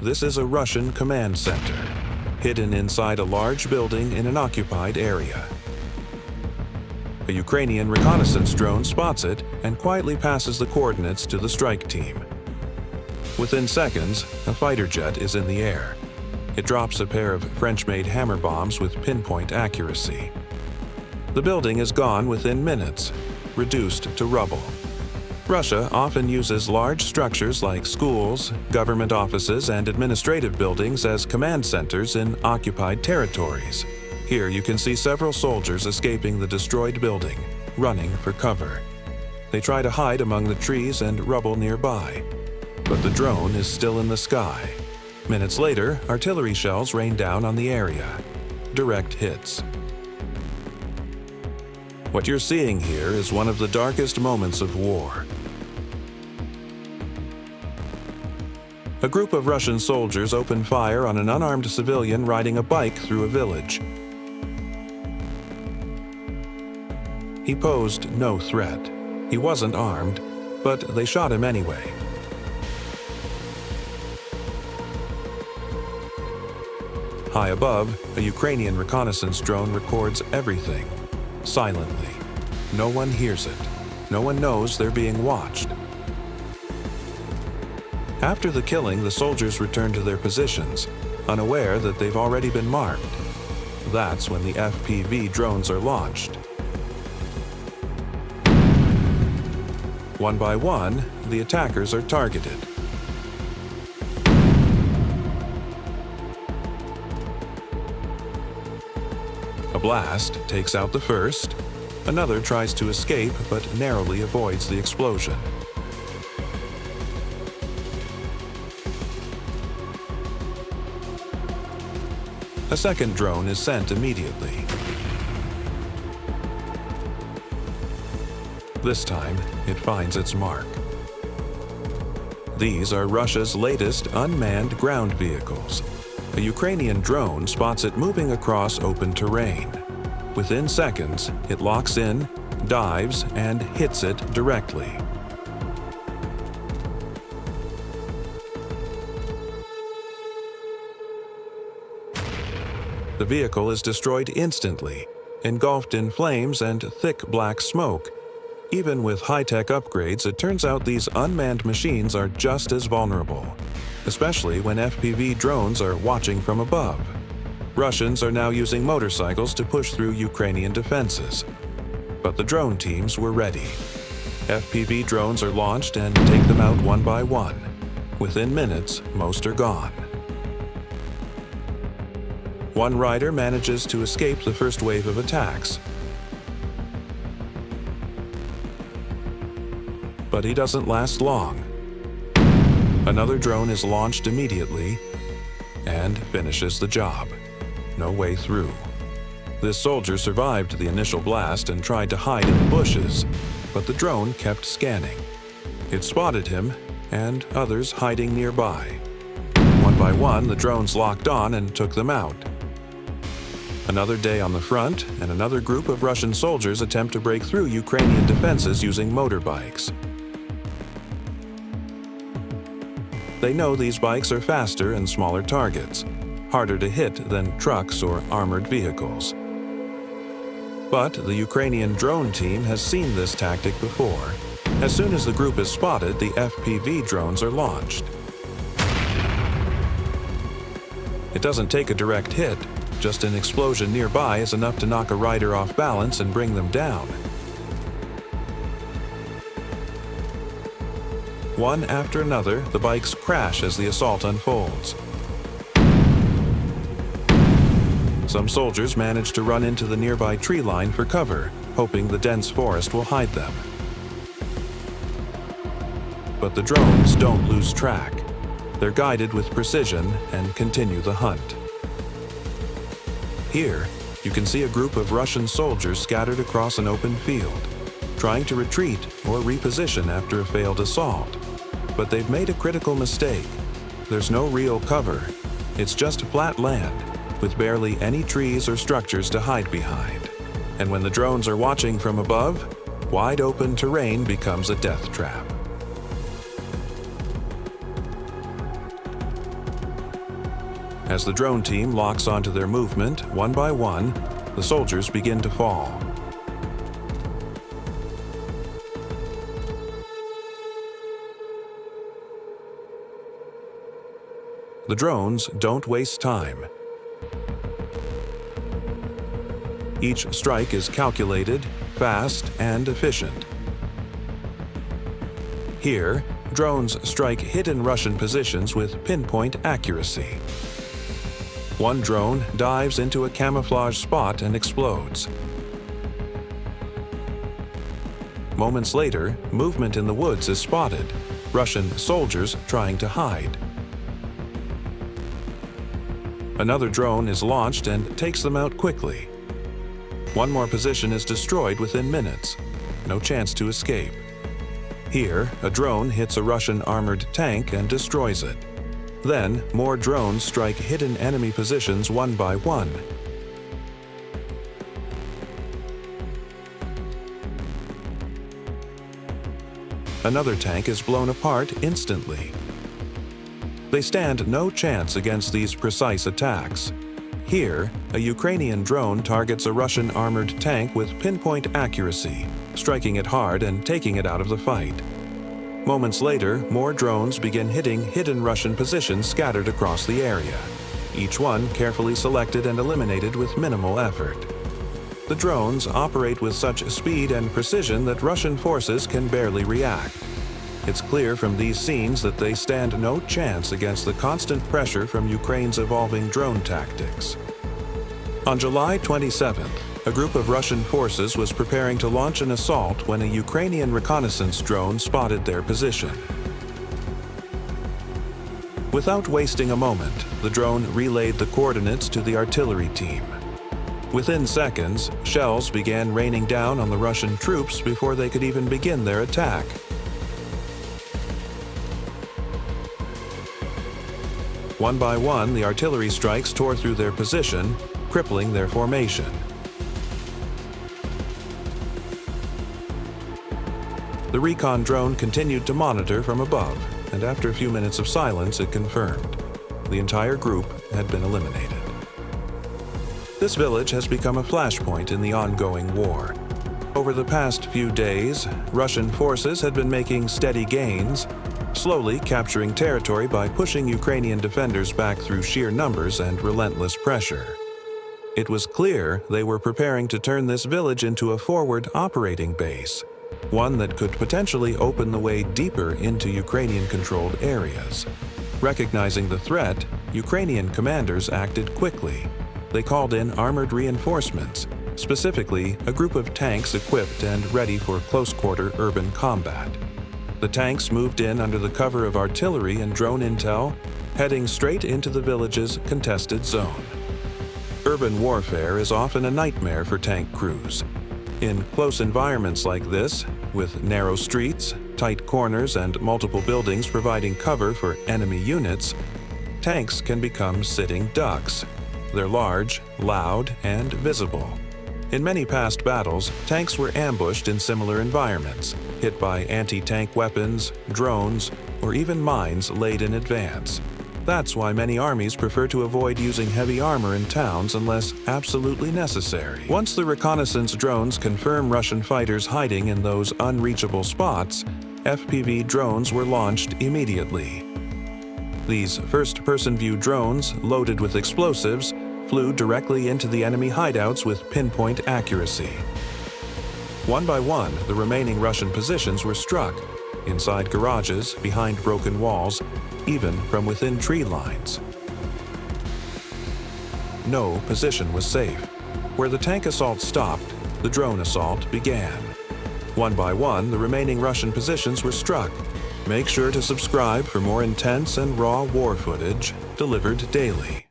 This is a Russian command center, hidden inside a large building in an occupied area. A Ukrainian reconnaissance drone spots it and quietly passes the coordinates to the strike team. Within seconds, a fighter jet is in the air. It drops a pair of French-made hammer bombs with pinpoint accuracy. The building is gone within minutes, reduced to rubble. Russia often uses large structures like schools, government offices, and administrative buildings as command centers in occupied territories. Here you can see several soldiers escaping the destroyed building, running for cover. They try to hide among the trees and rubble nearby, but the drone is still in the sky. Minutes later, artillery shells rain down on the area. Direct hits. What you're seeing here is one of the darkest moments of war. A group of Russian soldiers open fire on an unarmed civilian riding a bike through a village. He posed no threat. He wasn't armed, but they shot him anyway. High above, a Ukrainian reconnaissance drone records everything, silently. No one hears it. No one knows they're being watched. After the killing, the soldiers return to their positions, unaware that they've already been marked. That's when the FPV drones are launched. One by one, the attackers are targeted. A blast takes out the first. Another tries to escape but narrowly avoids the explosion. A second drone is sent immediately. This time, it finds its mark. These are Russia's latest unmanned ground vehicles. A Ukrainian drone spots it moving across open terrain. Within seconds, it locks in, dives, and hits it directly. The vehicle is destroyed instantly, engulfed in flames and thick black smoke. Even with high-tech upgrades, it turns out these unmanned machines are just as vulnerable, especially when FPV drones are watching from above. Russians are now using motorcycles to push through Ukrainian defenses. But the drone teams were ready. FPV drones are launched and take them out one by one. Within minutes, most are gone. One rider manages to escape the first wave of attacks. But he doesn't last long. Another drone is launched immediately and finishes the job. No way through. This soldier survived the initial blast and tried to hide in the bushes, but the drone kept scanning. It spotted him and others hiding nearby. One by one, the drones locked on and took them out. Another day on the front, and another group of Russian soldiers attempt to break through Ukrainian defenses using motorbikes. They know these bikes are faster and smaller targets, harder to hit than trucks or armored vehicles. But the Ukrainian drone team has seen this tactic before. As soon as the group is spotted, the FPV drones are launched. It doesn't take a direct hit. Just an explosion nearby is enough to knock a rider off balance and bring them down. One after another, the bikes crash as the assault unfolds. Some soldiers manage to run into the nearby tree line for cover, hoping the dense forest will hide them. But the drones don't lose track. They're guided with precision and continue the hunt. Here, you can see a group of Russian soldiers scattered across an open field, trying to retreat or reposition after a failed assault. But they've made a critical mistake. There's no real cover. It's just flat land, with barely any trees or structures to hide behind. And when the drones are watching from above, wide open terrain becomes a death trap. As the drone team locks onto their movement, one by one, the soldiers begin to fall. The drones don't waste time. Each strike is calculated, fast, and efficient. Here, drones strike hidden Russian positions with pinpoint accuracy. One drone dives into a camouflage spot and explodes. Moments later, movement in the woods is spotted, Russian soldiers trying to hide. Another drone is launched and takes them out quickly. One more position is destroyed within minutes. No chance to escape. Here, a drone hits a Russian armored tank and destroys it. Then, more drones strike hidden enemy positions one by one. Another tank is blown apart instantly. They stand no chance against these precise attacks. Here, a Ukrainian drone targets a Russian armored tank with pinpoint accuracy, striking it hard and taking it out of the fight. Moments later, more drones begin hitting hidden Russian positions scattered across the area, each one carefully selected and eliminated with minimal effort. The drones operate with such speed and precision that Russian forces can barely react. It's clear from these scenes that they stand no chance against the constant pressure from Ukraine's evolving drone tactics. On July 27th, a group of Russian forces was preparing to launch an assault when a Ukrainian reconnaissance drone spotted their position. Without wasting a moment, the drone relayed the coordinates to the artillery team. Within seconds, shells began raining down on the Russian troops before they could even begin their attack. One by one, the artillery strikes tore through their position, crippling their formation. The recon drone continued to monitor from above, and after a few minutes of silence, it confirmed. The entire group had been eliminated. This village has become a flashpoint in the ongoing war. Over the past few days, Russian forces had been making steady gains, slowly capturing territory by pushing Ukrainian defenders back through sheer numbers and relentless pressure. It was clear they were preparing to turn this village into a forward operating base, one that could potentially open the way deeper into Ukrainian-controlled areas. Recognizing the threat, Ukrainian commanders acted quickly. They called in armored reinforcements, specifically a group of tanks equipped and ready for close-quarter urban combat. The tanks moved in under the cover of artillery and drone intel, heading straight into the village's contested zone. Urban warfare is often a nightmare for tank crews. In close environments like this, with narrow streets, tight corners, and multiple buildings providing cover for enemy units, tanks can become sitting ducks. They're large, loud, and visible. In many past battles, tanks were ambushed in similar environments, hit by anti-tank weapons, drones, or even mines laid in advance. That's why many armies prefer to avoid using heavy armor in towns unless absolutely necessary. Once the reconnaissance drones confirm Russian fighters hiding in those unreachable spots, FPV drones were launched immediately. These first-person view drones, loaded with explosives, flew directly into the enemy hideouts with pinpoint accuracy. One by one, the remaining Russian positions were struck, inside garages, behind broken walls, even from within tree lines. No position was safe. Where the tank assault stopped, the drone assault began. One by one, the remaining Russian positions were struck. Make sure to subscribe for more intense and raw war footage delivered daily.